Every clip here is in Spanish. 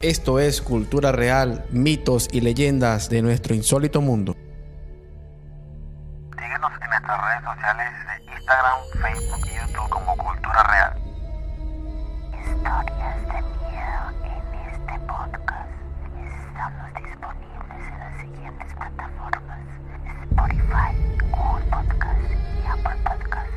Esto es Cultura Real, mitos y leyendas de nuestro insólito mundo. Síguenos en nuestras redes sociales de Instagram, Facebook y YouTube como Cultura Real. Historias de miedo en este podcast. Estamos disponibles en las siguientes plataformas: Spotify, Google Podcast y Apple Podcast.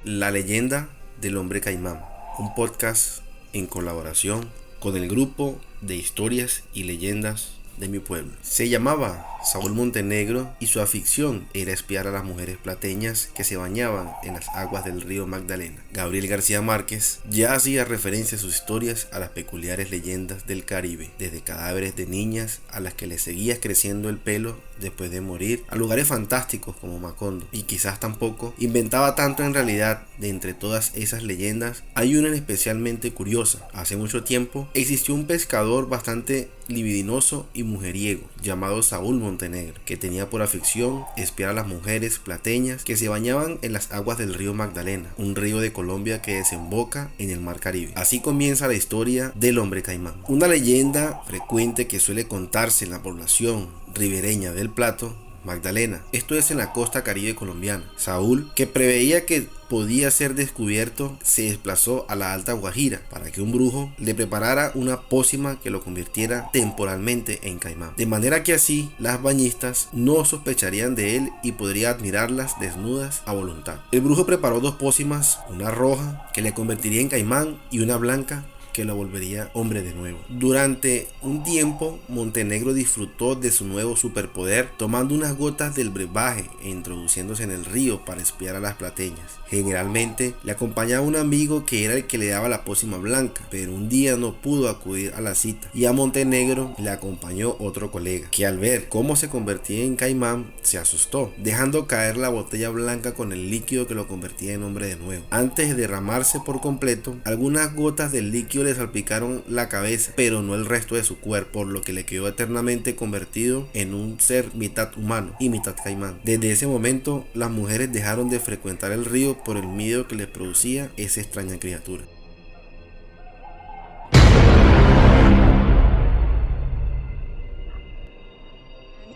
La leyenda del hombre caimán, un podcast en colaboración con el grupo de historias y leyendas de mi pueblo. Se llamaba Saúl Montenegro y su afición era espiar a las mujeres plateñas que se bañaban en las aguas del río Magdalena. Gabriel García Márquez ya hacía referencia a sus historias a las peculiares leyendas del Caribe, desde cadáveres de niñas a las que les seguía creciendo el pelo después de morir, a lugares fantásticos como Macondo, y quizás tampoco inventaba tanto en realidad. De entre todas esas leyendas hay una especialmente curiosa. Hace mucho tiempo existió un pescador bastante libidinoso y mujeriego llamado Saúl Montenegro, que tenía por afición espiar a las mujeres plateñas que se bañaban en las aguas del río Magdalena, un río de Colombia que desemboca en el mar Caribe. Así comienza la historia del hombre caimán, una leyenda frecuente que suele contarse en la población ribereña del Plato Magdalena. Esto es en la costa caribe colombiana. Saúl, que preveía que podía ser descubierto, se desplazó a la Alta Guajira para que un brujo le preparara una pócima que lo convirtiera temporalmente en caimán, de manera que así las bañistas no sospecharían de él y podría admirarlas desnudas a voluntad. El brujo preparó dos pócimas, una roja que le convertiría en caimán y una blanca que lo volvería hombre de nuevo. Durante un tiempo, Montenegro disfrutó de su nuevo superpoder, tomando unas gotas del brebaje e introduciéndose en el río para espiar a las plateñas. Generalmente le acompañaba un amigo que era el que le daba la pócima blanca, pero un día no pudo acudir a la cita y a Montenegro le acompañó otro colega, que al ver cómo se convertía en caimán se asustó, dejando caer la botella blanca con el líquido que lo convertía en hombre de nuevo. Antes de derramarse por completo, algunas gotas del líquido le salpicaron la cabeza, pero no el resto de su cuerpo, por lo que le quedó eternamente convertido en un ser mitad humano y mitad caimán. Desde ese momento, las mujeres dejaron de frecuentar el río por el miedo que les producía esa extraña criatura.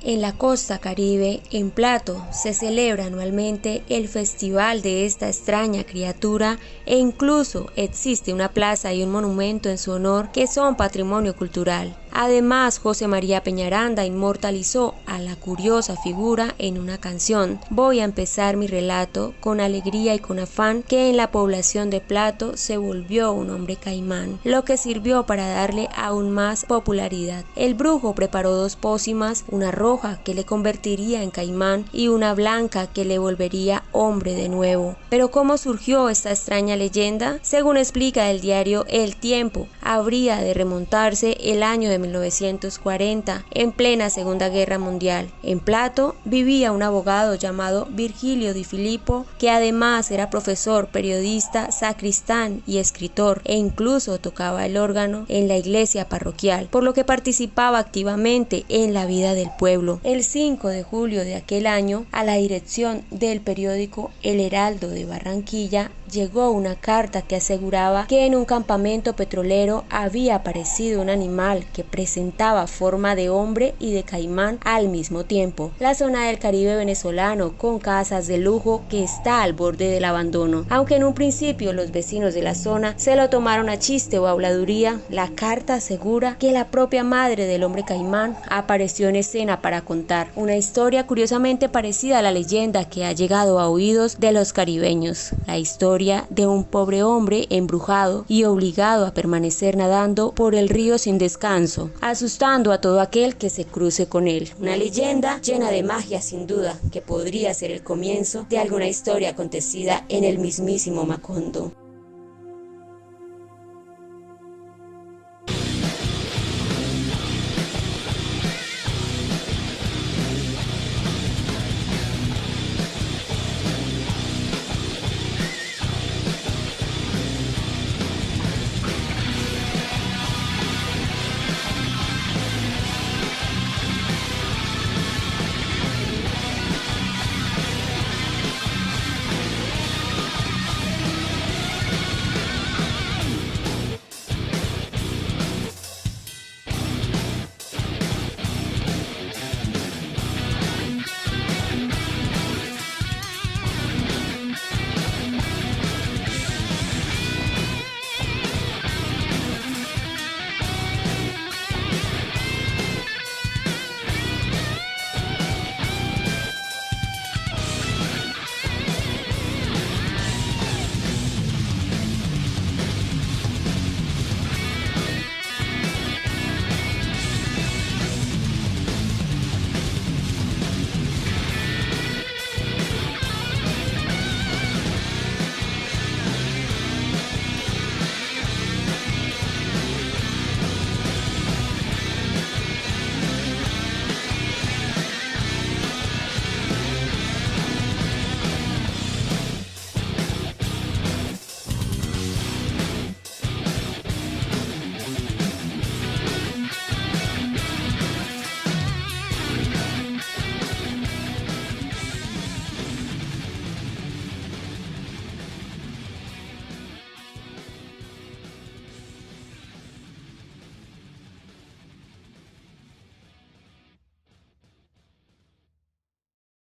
En la costa caribe, en Plato, se celebra anualmente el festival de esta extraña criatura e incluso existe una plaza y un monumento en su honor que son patrimonio cultural. Además, José María Peñaranda inmortalizó a la curiosa figura en una canción. Voy a empezar mi relato con alegría y con afán que en la población de Plato se volvió un hombre caimán, lo que sirvió para darle aún más popularidad. El brujo preparó dos pócimas, una roja que le convertiría en caimán y una blanca que le volvería hombre de nuevo. Pero ¿cómo surgió esta extraña leyenda? Según explica el diario El Tiempo, habría de remontarse el año de 1940, en plena Segunda Guerra Mundial. En Plato vivía un abogado llamado Virgilio Di Filippo, que además era profesor, periodista, sacristán y escritor, e incluso tocaba el órgano en la iglesia parroquial, por lo que participaba activamente en la vida del pueblo. El 5 de julio de aquel año, a la dirección del periódico El Heraldo de Barranquilla, llegó una carta que aseguraba que en un campamento petrolero había aparecido un animal que presentaba forma de hombre y de caimán al mismo tiempo. La zona del Caribe venezolano, con casas de lujo, que está al borde del abandono. Aunque en un principio los vecinos de la zona se lo tomaron a chiste o habladuría, la carta asegura que la propia madre del hombre caimán apareció en escena para contar una historia curiosamente parecida a la leyenda que ha llegado a oídos de los caribeños, la historia de un pobre hombre embrujado y obligado a permanecer nadando por el río sin descanso, asustando a todo aquel que se cruce con él. Una leyenda llena de magia sin duda, que podría ser el comienzo de alguna historia acontecida en el mismísimo Macondo.